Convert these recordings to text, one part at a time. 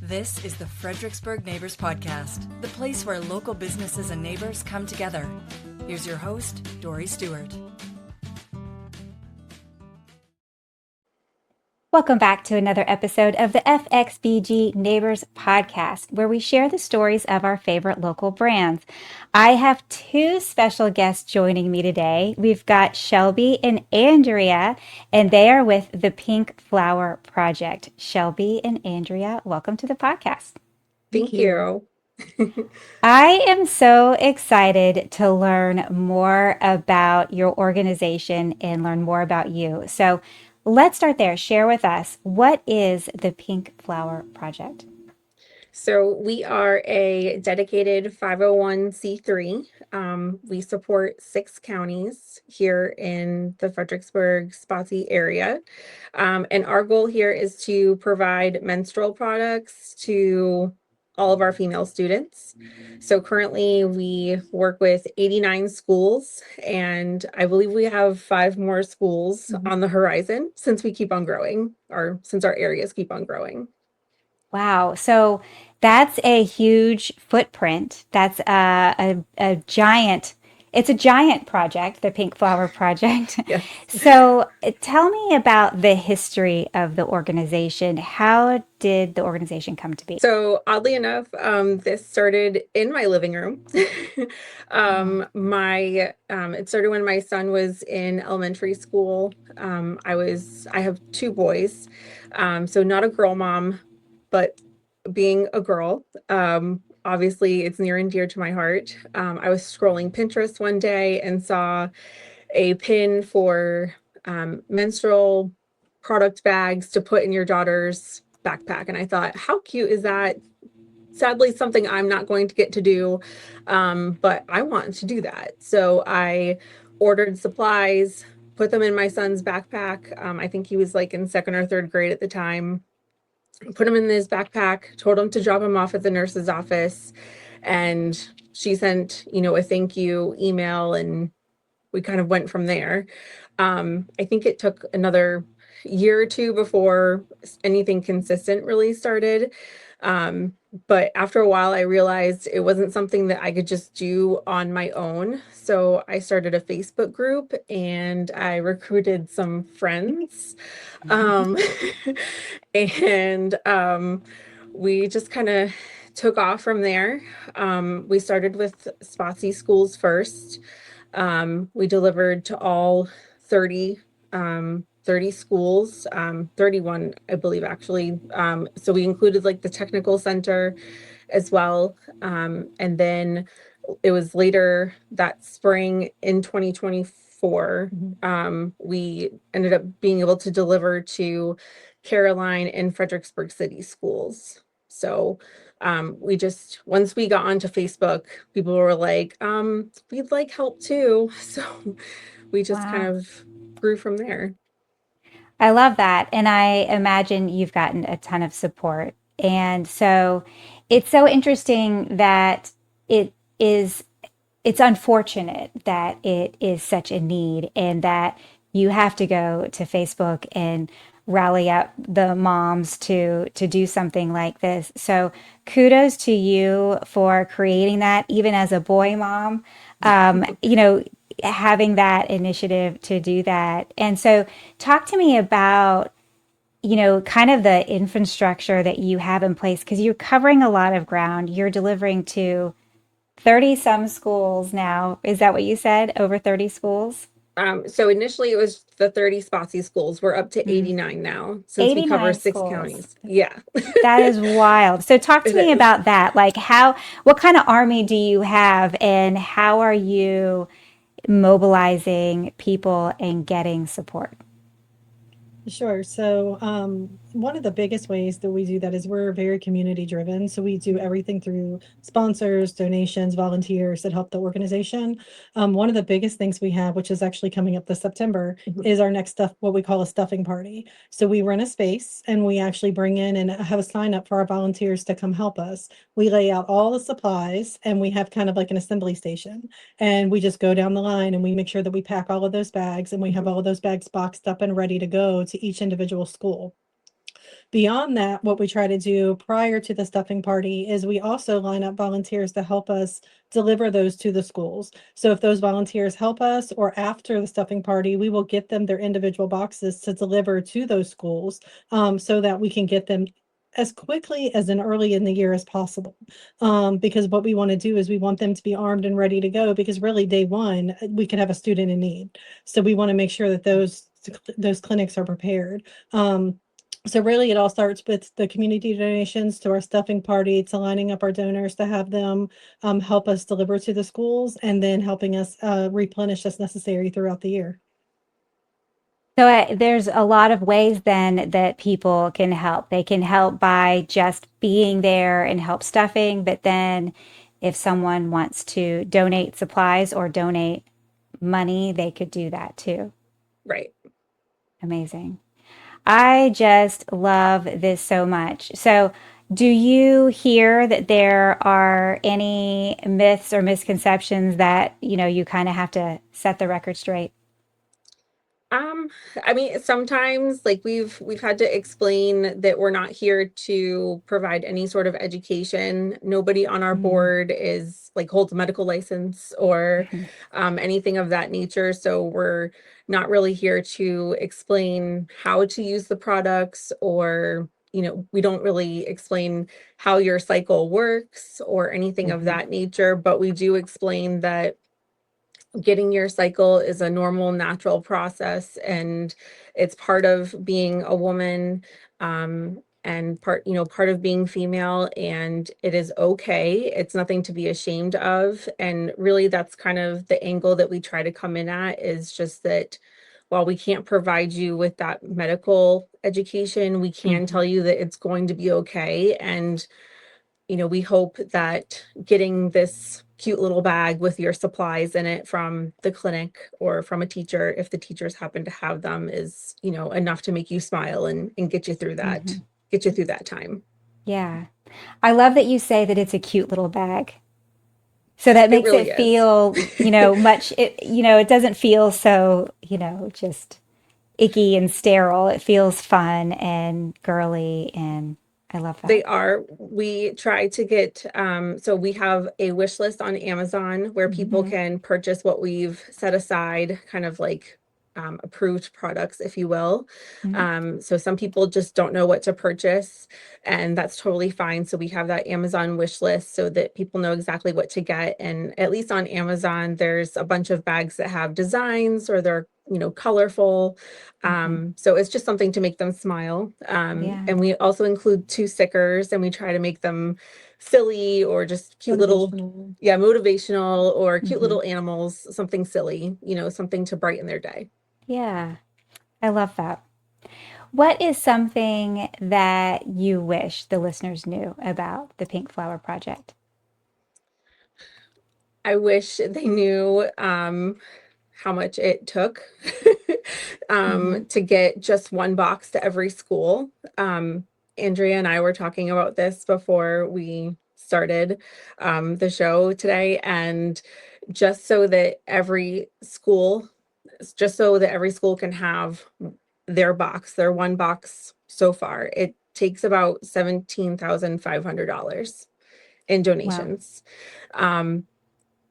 This is the Fredericksburg Neighbors Podcast, the place where local businesses and neighbors come together. Here's your host, Dory Stewart. Welcome back to another episode of the FXBG Neighbors Podcast, where we share the stories of our favorite local brands. I have two special guests joining me today. We've got Shelby and Andrea, and they are with the Pink Flower Project. Shelby and Andrea, welcome to the podcast. Thank you. I am so excited to learn more about your organization and learn more about you. So let's start there. Share with us, what is the Pink Flower Project? So we are a dedicated 501c3. We support 6 counties here in the Fredericksburg Spotsy area. And our goal here is to provide menstrual products to all of our female students. So currently we work with 89 schools, and I believe we have 5 more schools on the horizon since we keep on growing, or since our areas keep on growing. Wow. So that's a huge footprint. That's a giant, it's a giant project, the Pink Flower Project. Yes. So tell me about the history of the organization. How did the organization come to be? So oddly enough, this started in my living room. It started when my son was in elementary school. I have 2 boys, so not a girl mom, but being a girl, obviously it's near and dear to my heart. I was scrolling Pinterest one day and saw a pin for menstrual product bags to put in your daughter's backpack. And I thought, how cute is that? Sadly, something I'm not going to get to do, but I want to do that. So I ordered supplies, put them in my son's backpack. I think he was like in 2nd or 3rd grade at the time. Put him in his backpack, told him to drop him off at the nurse's office, and she sent, a thank you email, and we kind of went from there. I think it took another year or 2 before anything consistent really started. But after a while, I realized it wasn't something that I could just do on my own. So I started a Facebook group and I recruited some friends. Um, and we just kind of took off from there. We started with Spotsy schools first. We delivered to all 30 schools, 31, I believe, actually. So we included like the technical center as well. And then it was later that spring in 2024, we ended up being able to deliver to Caroline and Fredericksburg City schools. So once we got onto Facebook, people were like, we'd like help too. So we just kind of grew from there. I love that. And I imagine you've gotten a ton of support. And so it's so interesting that it is, it's unfortunate that it is such a need and that you have to go to Facebook and rally up the moms to do something like this. So kudos to you for creating that, even as a boy mom. Having that initiative to do that. And so talk to me about, kind of the infrastructure that you have in place, because you're covering a lot of ground. You're delivering to 30 some schools now. Is that what you said? Over 30 schools? So initially it was the 30 Spotsy schools. We're up to 89 now, since we cover 6 schools. counties. Yeah. That is wild. So talk to me about that. Like what kind of army do you have, and how are you mobilizing people and getting support? Sure. So one of the biggest ways that we do that is we're very community driven. So we do everything through sponsors, donations, volunteers that help the organization. One of the biggest things we have, which is actually coming up this September, is our next what we call a stuffing party. So we rent a space and we actually bring in and have a sign up for our volunteers to come help us. We lay out all the supplies and we have kind of like an assembly station, and we just go down the line and we make sure that we pack all of those bags and we have all of those bags boxed up and ready to go to each individual school. Beyond that, what we try to do prior to the stuffing party is we also line up volunteers to help us deliver those to the schools. So if those volunteers help us, or after the stuffing party, we will get them their individual boxes to deliver to those schools, so that we can get them as quickly as and early in the year as possible. Because what we want to do is we want them to be armed and ready to go, because really day one, we could have a student in need. So we want to make sure that those clinics are prepared. So really, it all starts with the community donations to our stuffing party, to lining up our donors to have them help us deliver to the schools, and then helping us replenish as necessary throughout the year. So there's a lot of ways then that people can help. They can help by just being there and help stuffing, but then if someone wants to donate supplies or donate money, they could do that too. Right. Amazing. I just love this so much. So, do you hear that there are any myths or misconceptions that, you kind of have to set the record straight? Um, I mean, sometimes like we've had to explain that we're not here to provide any sort of education. Nobody on our Mm, board is like holds a medical license or mhm, anything of that nature. So we're not really here to explain how to use the products, or we don't really explain how your cycle works or anything of mhm, that nature, but we do explain that getting your cycle is a normal, natural process, and it's part of being a woman, and part of being female, and it is okay. It's nothing to be ashamed of. And really, that's kind of the angle that we try to come in at, is just that while we can't provide you with that medical education, we can mhm. tell you that it's going to be okay. And we hope that getting this cute little bag with your supplies in it from the clinic or from a teacher, if the teachers happen to have them, is, enough to make you smile and Mhm. get you through that time. Yeah. I love that you say that it's a cute little bag. So that It makes really it is. feel, it doesn't feel so, just icky and sterile. It feels fun and girly, and I love They that. are. We try to get, so we have a wish list on Amazon where people Hmm. can purchase what we've set aside, kind of like approved products, if you will. Hmm. So some people just don't know what to purchase, and that's totally fine. So we have that Amazon wish list so that people know exactly what to get. And at least on Amazon, there's a bunch of bags that have designs, or they're, colorful. Hmm. So it's just something to make them smile. Yeah. And we also include 2 stickers, and we try to make them silly or just cute little, Motivational. yeah, motivational or cute Hmm. little animals, something silly, something to brighten their day. Yeah. I love that. What is something that you wish the listeners knew about the Pink Flower Project? I wish they knew how much it took Hmm. to get just one box to every school. Andrea and I were talking about this before we started the show today, and just so that every school, can have their one box so far, it takes about $17,500 in Wow. donations. Um,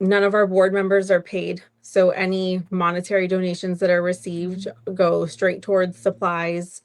None of our board members are paid, so any monetary donations that are received go straight towards supplies,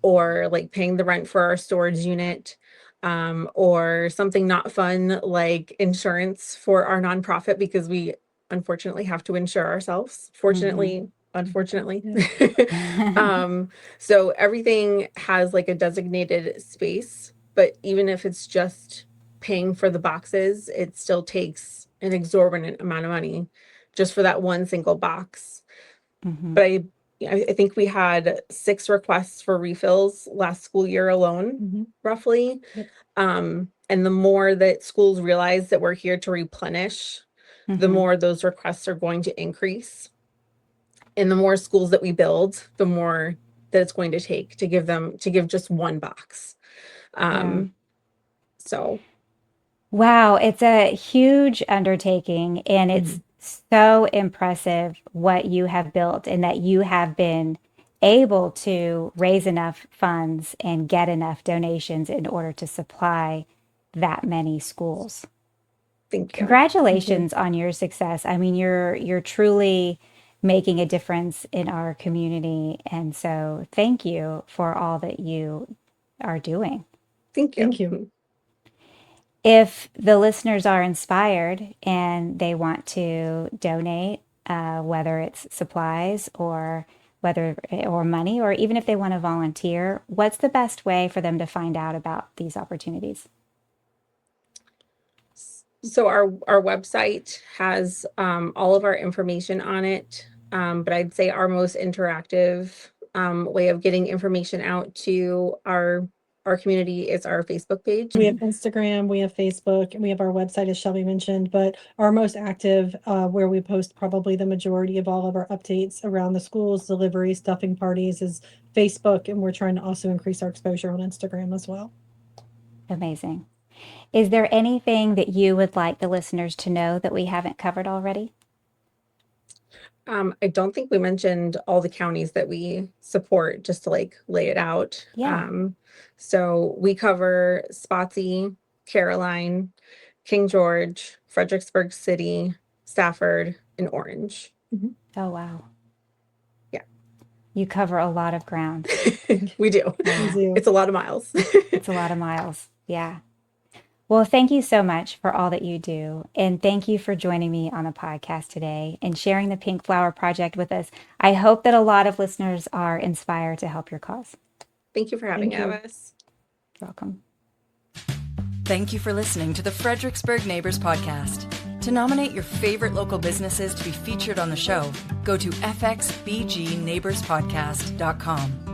or like paying the rent for our storage unit, or something not fun like insurance for our nonprofit, because we unfortunately have to insure ourselves. Hmm. Fortunately, unfortunately. Yeah. um, so everything has like a designated space, but even if it's just paying for the boxes, it still takes an exorbitant amount of money just for that one single box. Hmm. But I think we had 6 requests for refills last school year alone, Hmm. roughly. Yep. And the more that schools realize that we're here to replenish, the Hmm. more those requests are going to increase. And the more schools that we build, the more that it's going to take to give just one box. Yeah. Um, so Wow, it's a huge undertaking, and it's mhm. so impressive what you have built and that you have been able to raise enough funds and get enough donations in order to supply that many schools. Thank you. Congratulations on your success. I mean, you're truly making a difference in our community, and so thank you for all that you are doing. Thank you. Thank you. If the listeners are inspired and they want to donate, whether it's supplies or money, or even if they want to volunteer, what's the best way for them to find out about these opportunities? So our website has all of our information on it, but I'd say our most interactive way of getting information out to our community is our Facebook page. We have Instagram, we have Facebook, and we have our website, as Shelby mentioned, but our most active, where we post probably the majority of all of our updates around the schools, deliveries, stuffing parties, is Facebook, and we're trying to also increase our exposure on Instagram as well. Amazing. Is there anything that you would like the listeners to know that we haven't covered already? I don't think we mentioned all the counties that we support, just to lay it out. Yeah. So we cover Spotsy, Caroline, King George, Fredericksburg City, Stafford, and Orange. Oh, wow. Yeah. You cover a lot of ground. We do. It's a lot of miles. It's a lot of miles. Yeah. Well, thank you so much for all that you do. And thank you for joining me on the podcast today and sharing the Pink Flower Project with us. I hope that a lot of listeners are inspired to help your cause. Thank you for having us. You're welcome. Thank you for listening to the Fredericksburg Neighbors Podcast. To nominate your favorite local businesses to be featured on the show, go to fxbgneighborspodcast.com.